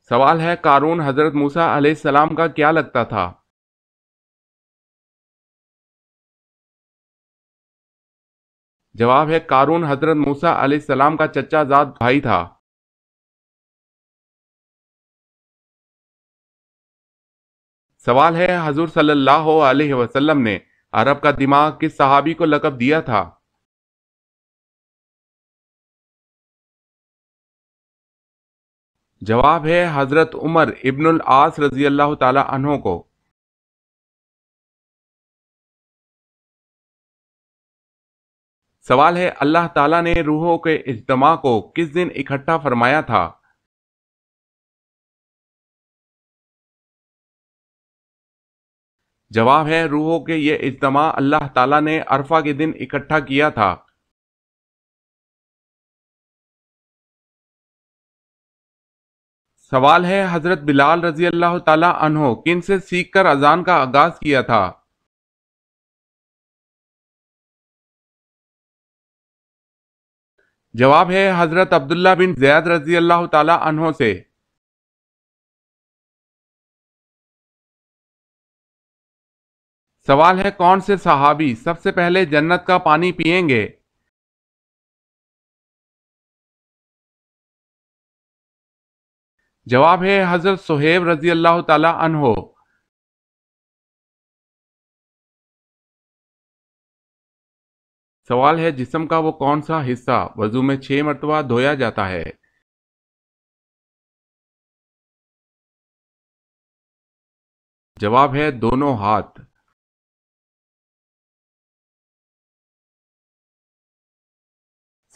سوال ہے قارون حضرت موسیٰ علیہ السلام کا کیا لگتا تھا؟ جواب ہے قارون حضرت موسیٰ علیہ السلام کا چچا زاد بھائی تھا۔ سوال ہے حضور صلی اللہ علیہ وسلم نے عرب کا دماغ کس صحابی کو لقب دیا تھا؟ جواب ہے حضرت عمر ابن العاص رضی اللہ تعالی عنہ کو۔ سوال ہے اللہ تعالیٰ نے روحوں کے اجتماع کو کس دن اکٹھا فرمایا تھا؟ جواب ہے روحوں کے یہ اجتماع اللہ تعالیٰ نے عرفہ کے دن اکٹھا کیا تھا۔ سوال ہے حضرت بلال رضی اللہ تعالی عنہ کن سے سیکھ کر اذان کا آغاز کیا تھا؟ جواب ہے حضرت عبداللہ بن زید رضی اللہ تعالی عنہ سے۔ سوال ہے کون سے صحابی سب سے پہلے جنت کا پانی پئیں گے؟ جواب ہے حضرت صہیب رضی اللہ تعالی عنہ۔ سوال ہے جسم کا وہ کون سا حصہ وضو میں 6 مرتبہ دھویا جاتا ہے؟ جواب ہے دونوں ہاتھ۔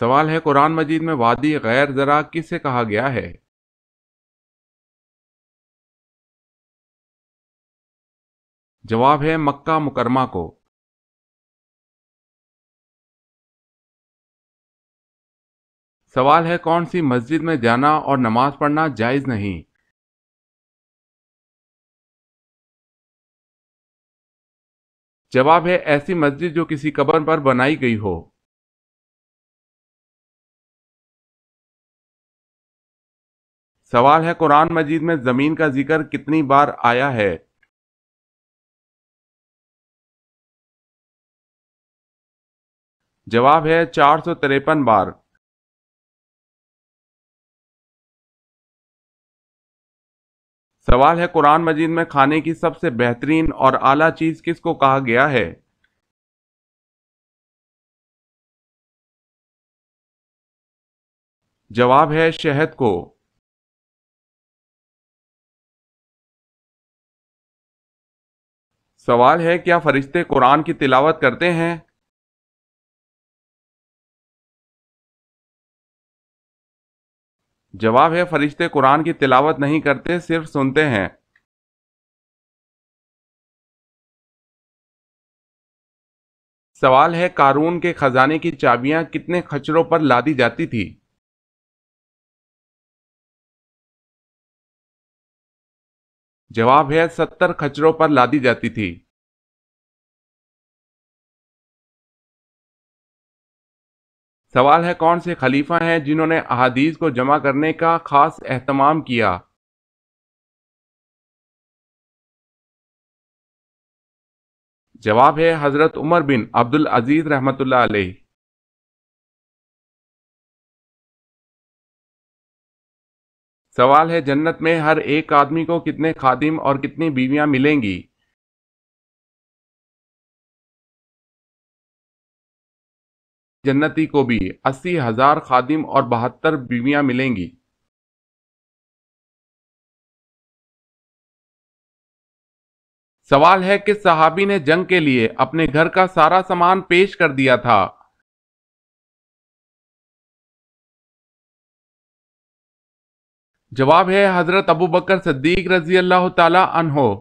سوال ہے قرآن مجید میں وادی غیر زرع کسے کہا گیا ہے؟ جواب ہے مکہ مکرمہ کو۔ سوال ہے کون سی مسجد میں جانا اور نماز پڑھنا جائز نہیں؟ جواب ہے ایسی مسجد جو کسی قبر پر بنائی گئی ہو۔ سوال ہے قرآن مجید میں زمین کا ذکر کتنی بار آیا ہے؟ جواب ہے 453 بار۔ سوال ہے قرآن مجید میں کھانے کی سب سے بہترین اور اعلیٰ چیز کس کو کہا گیا ہے؟ جواب ہے شہد کو۔ سوال ہے کیا فرشتے قرآن کی تلاوت کرتے ہیں؟ جواب ہے فرشتے قرآن کی تلاوت نہیں کرتے، صرف سنتے ہیں۔ سوال ہے قارون کے خزانے کی چابیاں کتنے خچروں پر لادی جاتی تھی؟ جواب ہے 70 خچروں پر لادی جاتی تھی۔ سوال ہے کون سے خلیفہ ہیں جنہوں نے احادیث کو جمع کرنے کا خاص اہتمام کیا؟ جواب ہے حضرت عمر بن عبد العزیز رحمۃ اللہ علیہ۔ سوال ہے جنت میں ہر ایک آدمی کو کتنے خادم اور کتنی بیویاں ملیں گی؟ جنتی کو بھی 80,000 خادم اور 72 بیویاں ملیں گی۔ سوال ہے کس صحابی نے جنگ کے لیے اپنے گھر کا سارا سامان پیش کر دیا تھا؟ جواب ہے حضرت ابو بکر صدیق رضی اللہ تعالی عنہ۔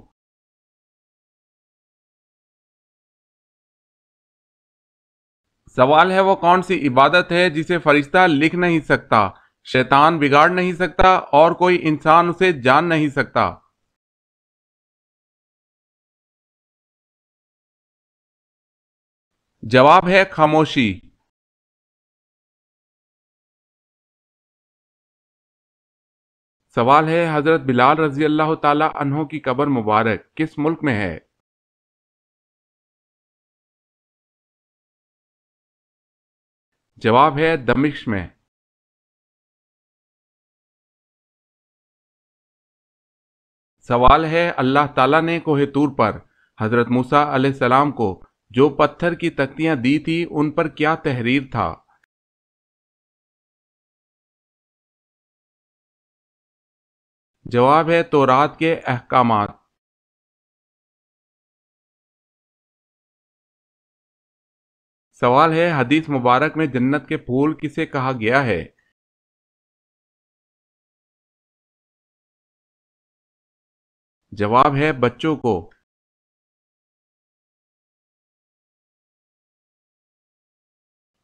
سوال ہے وہ کون سی عبادت ہے جسے فرشتہ لکھ نہیں سکتا، شیطان بگاڑ نہیں سکتا اور کوئی انسان اسے جان نہیں سکتا؟ جواب ہے خاموشی۔ سوال ہے حضرت بلال رضی اللہ تعالی عنہ کی قبر مبارک کس ملک میں ہے؟ جواب ہے دمشق میں۔ سوال ہے اللہ تعالیٰ نے کوہ طور پر حضرت موسیٰ علیہ السلام کو جو پتھر کی تختیاں دی تھی ان پر کیا تحریر تھا؟ جواب ہے تورات کے احکامات۔ سوال ہے حدیث مبارک میں جنت کے پھول کسے کہا گیا ہے؟ جواب ہے بچوں کو۔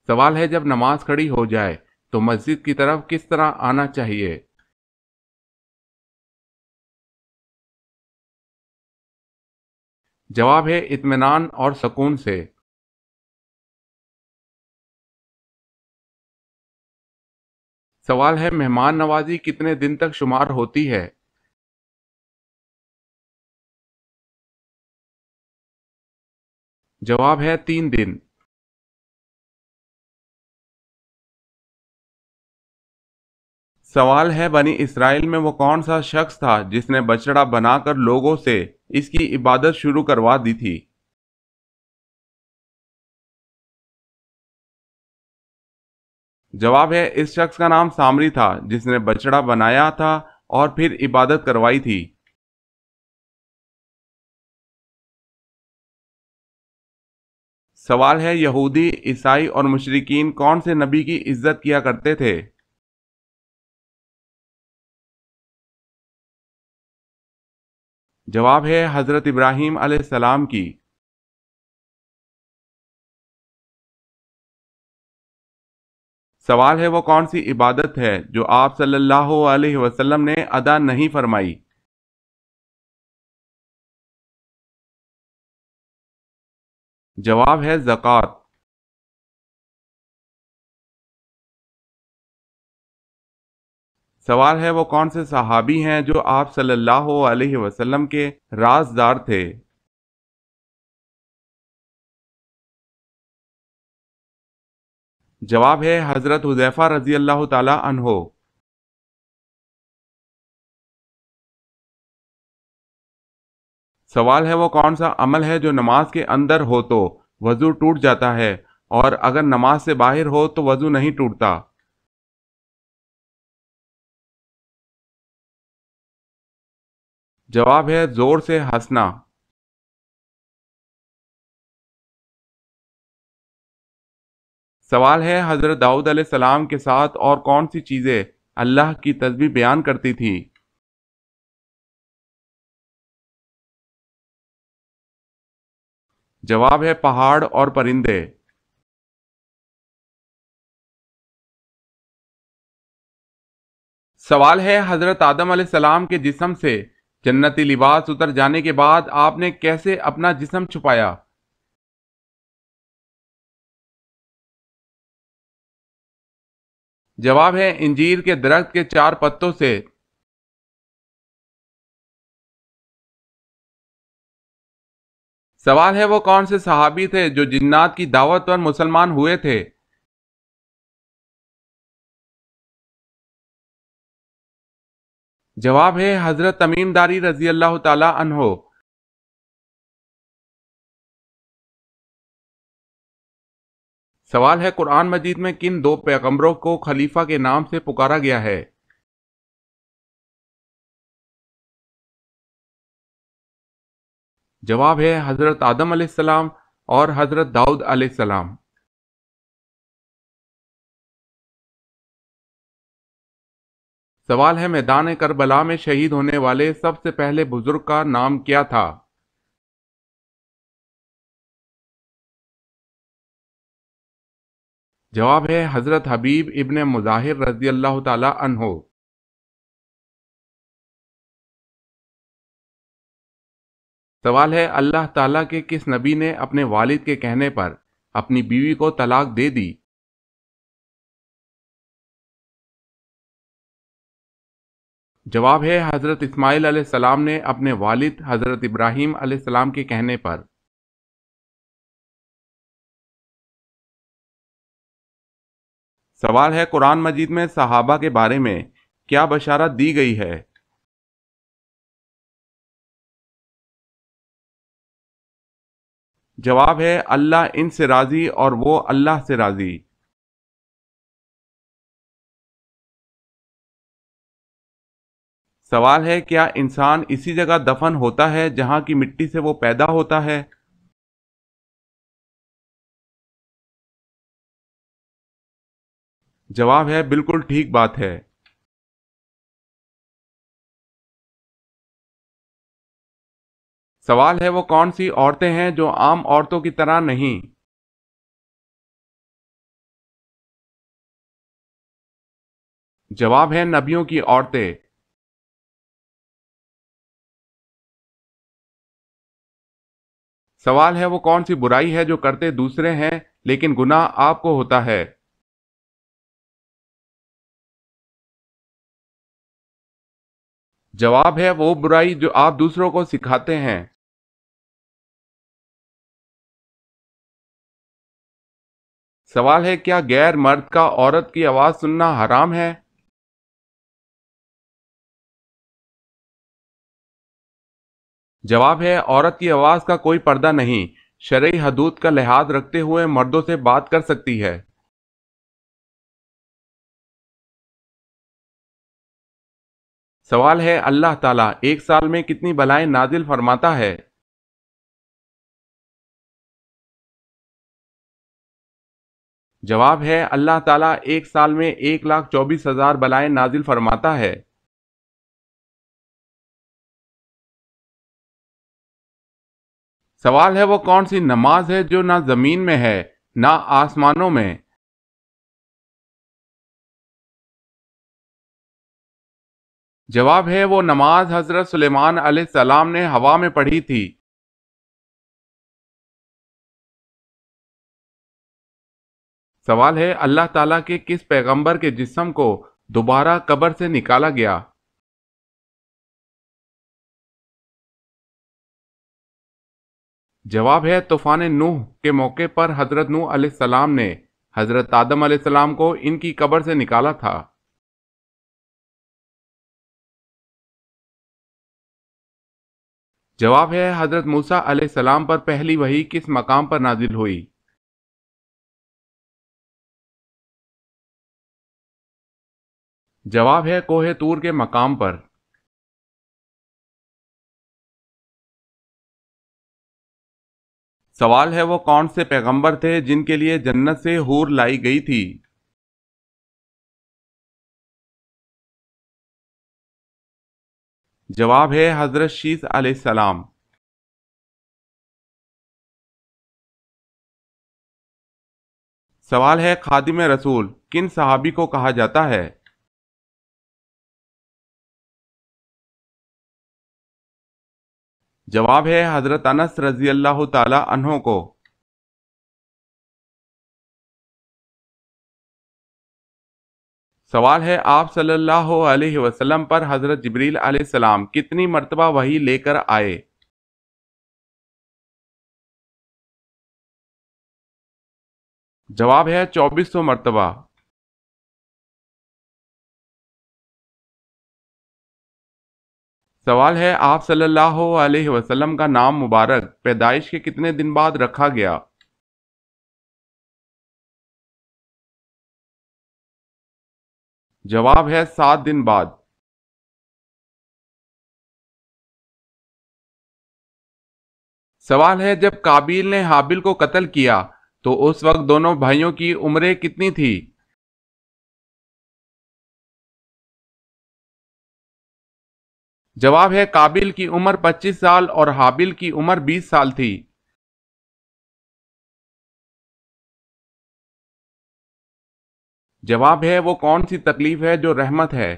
سوال ہے جب نماز کھڑی ہو جائے تو مسجد کی طرف کس طرح آنا چاہیے؟ جواب ہے اطمینان اور سکون سے۔ سوال ہے مہمان نوازی کتنے دن تک شمار ہوتی ہے؟ جواب ہے 3 دن۔ سوال ہے بنی اسرائیل میں وہ کون سا شخص تھا جس نے بچڑا بنا کر لوگوں سے اس کی عبادت شروع کروا دی تھی؟ جواب ہے اس شخص کا نام سامری تھا جس نے بچڑا بنایا تھا اور پھر عبادت کروائی تھی۔ سوال ہے یہودی، عیسائی اور مشرکین کون سے نبی کی عزت کیا کرتے تھے؟ جواب ہے حضرت ابراہیم علیہ السلام کی۔ سوال ہے وہ کون سی عبادت ہے جو آپ صلی اللہ علیہ وسلم نے ادا نہیں فرمائی؟ جواب ہے زکوٰۃ۔ سوال ہے وہ کون سے صحابی ہیں جو آپ صلی اللہ علیہ وسلم کے رازدار تھے؟ جواب ہے حضرت حذیفہ رضی اللہ تعالی عنہ۔ سوال ہے وہ کون سا عمل ہے جو نماز کے اندر ہو تو وضو ٹوٹ جاتا ہے اور اگر نماز سے باہر ہو تو وضو نہیں ٹوٹتا؟ جواب ہے زور سے ہنسنا۔ سوال ہے حضرت داؤد علیہ السلام کے ساتھ اور کون سی چیزیں اللہ کی تسبیح بیان کرتی تھی؟ جواب ہے پہاڑ اور پرندے۔ سوال ہے حضرت آدم علیہ السلام کے جسم سے جنتی لباس اتر جانے کے بعد آپ نے کیسے اپنا جسم چھپایا؟ جواب ہے انجیر کے درخت کے 4 پتوں سے۔ سوال ہے وہ کون سے صحابی تھے جو جنات کی دعوت پر مسلمان ہوئے تھے؟ جواب ہے حضرت تمیم داری رضی اللہ تعالی عنہ۔ سوال ہے قرآن مجید میں کن 2 پیغمبروں کو خلیفہ کے نام سے پکارا گیا ہے؟ جواب ہے حضرت آدم علیہ السلام اور حضرت داؤد علیہ السلام۔ سوال ہے میدان کربلا میں شہید ہونے والے سب سے پہلے بزرگ کا نام کیا تھا؟ جواب ہے حضرت حبیب ابن مظاہر رضی اللہ تعالی عنہ۔ سوال ہے اللہ تعالیٰ کے کس نبی نے اپنے والد کے کہنے پر اپنی بیوی کو طلاق دے دی؟ جواب ہے حضرت اسماعیل علیہ السلام نے اپنے والد حضرت ابراہیم علیہ السلام کے کہنے پر۔ سوال ہے قرآن مجید میں صحابہ کے بارے میں کیا بشارت دی گئی ہے؟ جواب ہے اللہ ان سے راضی اور وہ اللہ سے راضی۔ سوال ہے کیا انسان اسی جگہ دفن ہوتا ہے جہاں کی مٹی سے وہ پیدا ہوتا ہے؟ جواب ہے بالکل ٹھیک بات ہے۔ سوال ہے وہ کون سی عورتیں ہیں جو عام عورتوں کی طرح نہیں؟ جواب ہے نبیوں کی عورتیں۔ سوال ہے وہ کون سی برائی ہے جو کرتے دوسرے ہیں لیکن گناہ آپ کو ہوتا ہے؟ جواب ہے وہ برائی جو آپ دوسروں کو سکھاتے ہیں۔ سوال ہے کیا غیر مرد کا عورت کی آواز سننا حرام ہے؟ جواب ہے عورت کی آواز کا کوئی پردہ نہیں، شرعی حدود کا لحاظ رکھتے ہوئے مردوں سے بات کر سکتی ہے۔ سوال ہے اللہ تعالیٰ ایک سال میں کتنی بلائیں نازل فرماتا ہے؟ جواب ہے اللہ تعالیٰ ایک سال میں 1,24,000 بلائیں نازل فرماتا ہے۔ سوال ہے وہ کون سی نماز ہے جو نہ زمین میں ہے نہ آسمانوں میں؟ جواب ہے وہ نماز حضرت سلیمان علیہ السلام نے ہوا میں پڑھی تھی۔ سوال ہے اللہ تعالیٰ کے کس پیغمبر کے جسم کو دوبارہ قبر سے نکالا گیا؟ جواب ہے طوفان نوح کے موقع پر حضرت نوح علیہ السلام نے حضرت آدم علیہ السلام کو ان کی قبر سے نکالا تھا۔ جواب ہے حضرت موسیٰ علیہ السلام پر پہلی وحی کس مقام پر نازل ہوئی؟ جواب ہے کوہ طور کے مقام پر۔ سوال ہے وہ کون سے پیغمبر تھے جن کے لیے جنت سے حور لائی گئی تھی؟ جواب ہے حضرت شیس علیہ السلام۔ سوال ہے خادم رسول کن صحابی کو کہا جاتا ہے؟ جواب ہے حضرت انس رضی اللہ تعالی عنہ کو۔ سوال ہے آپ صلی اللہ علیہ وسلم پر حضرت جبریل علیہ السلام کتنی مرتبہ وحی لے کر آئے؟ جواب ہے 2400 مرتبہ۔ سوال ہے آپ صلی اللہ علیہ وسلم کا نام مبارک پیدائش کے کتنے دن بعد رکھا گیا؟ جواب ہے 7 دن بعد۔ سوال ہے جب قابیل نے حابیل کو قتل کیا تو اس وقت دونوں بھائیوں کی عمریں کتنی تھی؟ جواب ہے قابیل کی عمر 25 سال اور حابیل کی عمر 20 سال تھی۔ جواب ہے وہ کون سی تکلیف ہے جو رحمت ہے؟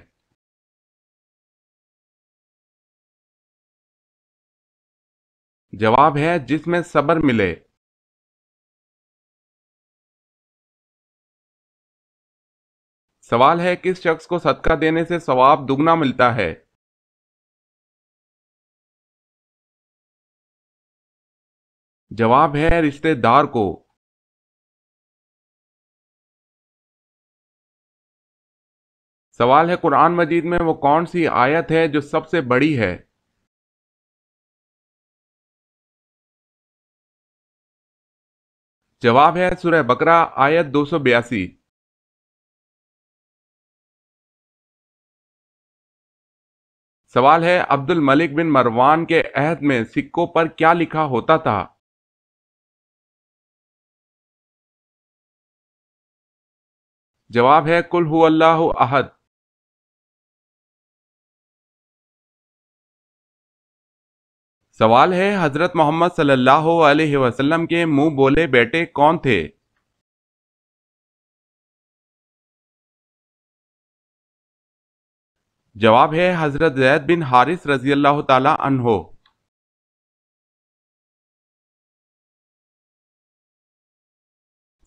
جواب ہے جس میں صبر ملے۔ سوال ہے کس شخص کو صدقہ دینے سے ثواب دگنا ملتا ہے؟ جواب ہے رشتہ دار کو۔ سوال ہے قرآن مجید میں وہ کون سی آیت ہے جو سب سے بڑی ہے؟ جواب ہے سورہ بقرہ آیت 282۔ سوال ہے عبد الملک بن مروان کے عہد میں سکوں پر کیا لکھا ہوتا تھا؟ جواب ہے قل هو اللہ احد۔ سوال ہے حضرت محمد صلی اللہ علیہ وسلم کے منہ بولے بیٹے کون تھے؟ جواب ہے حضرت زید بن حارث رضی اللہ تعالی عنہ۔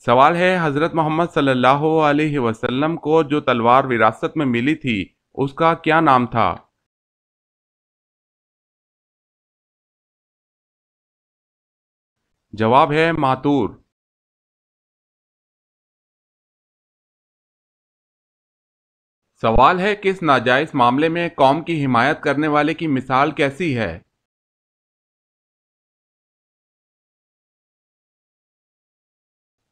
سوال ہے حضرت محمد صلی اللہ علیہ وسلم کو جو تلوار وراثت میں ملی تھی اس کا کیا نام تھا؟ جواب ہے ماتور۔ سوال ہے کس ناجائز معاملے میں قوم کی حمایت کرنے والے کی مثال کیسی ہے؟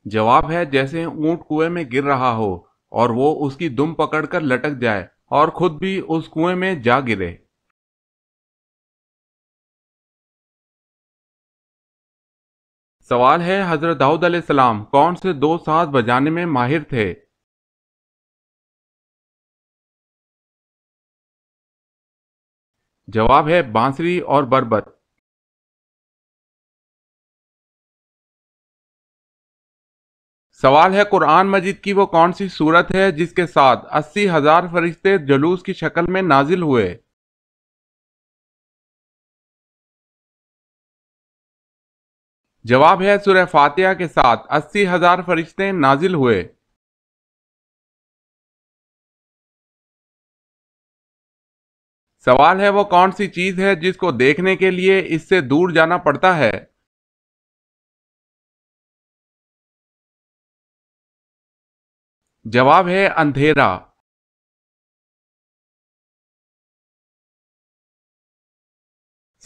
جواب ہے جیسے اونٹ کنویں میں گر رہا ہو اور وہ اس کی دم پکڑ کر لٹک جائے اور خود بھی اس کنویں میں جا گرے۔ سوال ہے حضرت داؤد علیہ السلام کون سے دو ساز بجانے میں ماہر تھے؟ جواب ہے بانسری اور بربط۔ سوال ہے قرآن مجید کی وہ کون سی سورت ہے جس کے ساتھ 80,000 فرشتے جلوس کی شکل میں نازل ہوئے؟ جواب ہے سورہ فاتحہ کے ساتھ 80,000 فرشتے نازل ہوئے۔ سوال ہے وہ کون سی چیز ہے جس کو دیکھنے کے لیے اس سے دور جانا پڑتا ہے؟ جواب ہے اندھیرا۔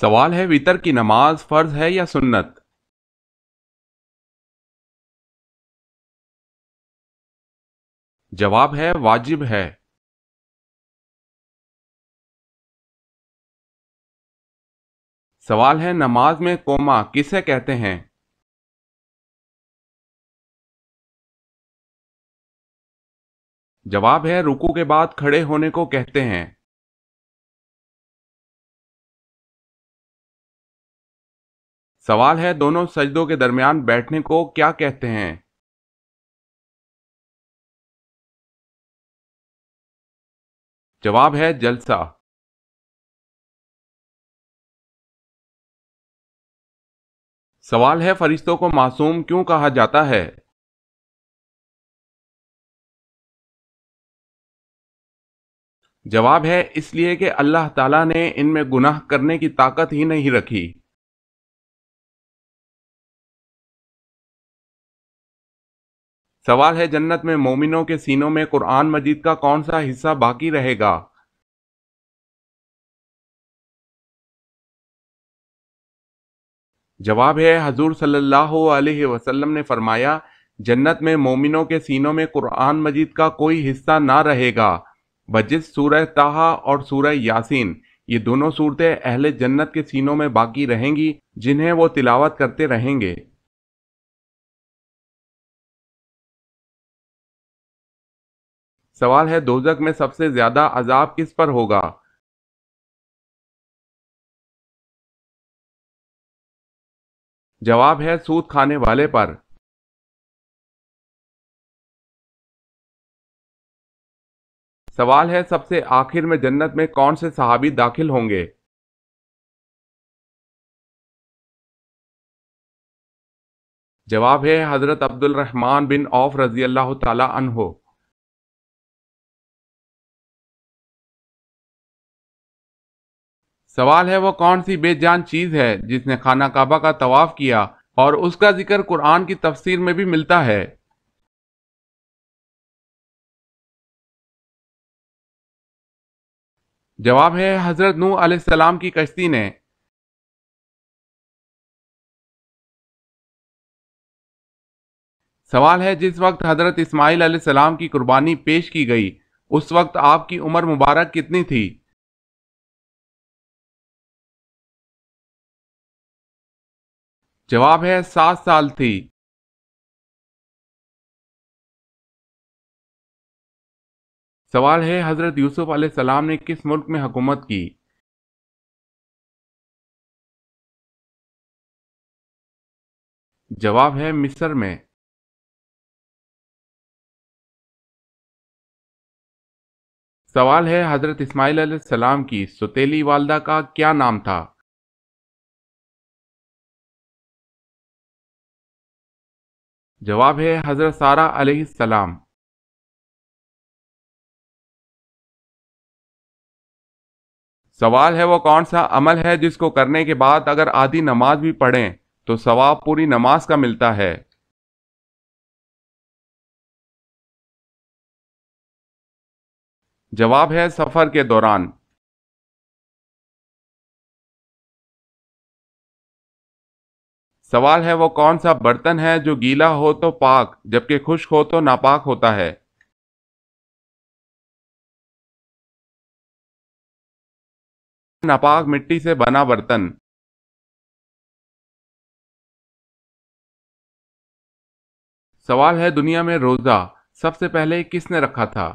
سوال ہے وتر کی نماز فرض ہے یا سنت؟ جواب ہے واجب ہے۔ سوال ہے نماز میں کوما کسے کہتے ہیں؟ جواب ہے رکوع کے بعد کھڑے ہونے کو کہتے ہیں۔ سوال ہے دونوں سجدوں کے درمیان بیٹھنے کو کیا کہتے ہیں؟ جواب ہے جلسہ۔ سوال ہے فرشتوں کو معصوم کیوں کہا جاتا ہے؟ جواب ہے اس لیے کہ اللہ تعالیٰ نے ان میں گناہ کرنے کی طاقت ہی نہیں رکھی۔ سوال ہے جنت میں مومنوں کے سینوں میں قرآن مجید کا کون سا حصہ باقی رہے گا؟ جواب ہے حضور صلی اللہ علیہ وسلم نے فرمایا جنت میں مومنوں کے سینوں میں قرآن مجید کا کوئی حصہ نہ رہے گا بجز سورہ طٰہٰ اور سورہ یاسین۔ یہ دونوں صورتیں اہل جنت کے سینوں میں باقی رہیں گی جنہیں وہ تلاوت کرتے رہیں گے۔ سوال ہے دوزخ میں سب سے زیادہ عذاب کس پر ہوگا؟ جواب ہے سود کھانے والے پر۔ سوال ہے سب سے آخر میں جنت میں کون سے صحابی داخل ہوں گے؟ جواب ہے حضرت عبد الرحمن بن عوف رضی اللہ تعالی عنہ۔ سوال ہے وہ کون سی بے جان چیز ہے جس نے خانہ کعبہ کا طواف کیا اور اس کا ذکر قرآن کی تفسیر میں بھی ملتا ہے؟ جواب ہے حضرت نوح علیہ السلام کی کشتی نے۔ سوال ہے جس وقت حضرت اسماعیل علیہ السلام کی قربانی پیش کی گئی اس وقت آپ کی عمر مبارک کتنی تھی؟ جواب ہے 7 سال تھی۔ سوال ہے حضرت یوسف علیہ السلام نے کس ملک میں حکومت کی؟ جواب ہے مصر میں۔ سوال ہے حضرت اسماعیل علیہ السلام کی سوتیلی والدہ کا کیا نام تھا؟ جواب ہے حضرت سارہ علیہ السلام۔ سوال ہے وہ کون سا عمل ہے جس کو کرنے کے بعد اگر آدھی نماز بھی پڑھیں تو ثواب پوری نماز کا ملتا ہے؟ جواب ہے سفر کے دوران۔ سوال ہے وہ کون سا برتن ہے جو گیلا ہو تو پاک جبکہ خشک ہو تو ناپاک ہوتا ہے؟ ناپاک مٹی سے بنا برتن۔ سوال ہے دنیا میں روزہ سب سے پہلے کس نے رکھا تھا؟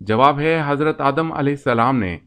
جواب ہے حضرت آدم علیہ السلام نے۔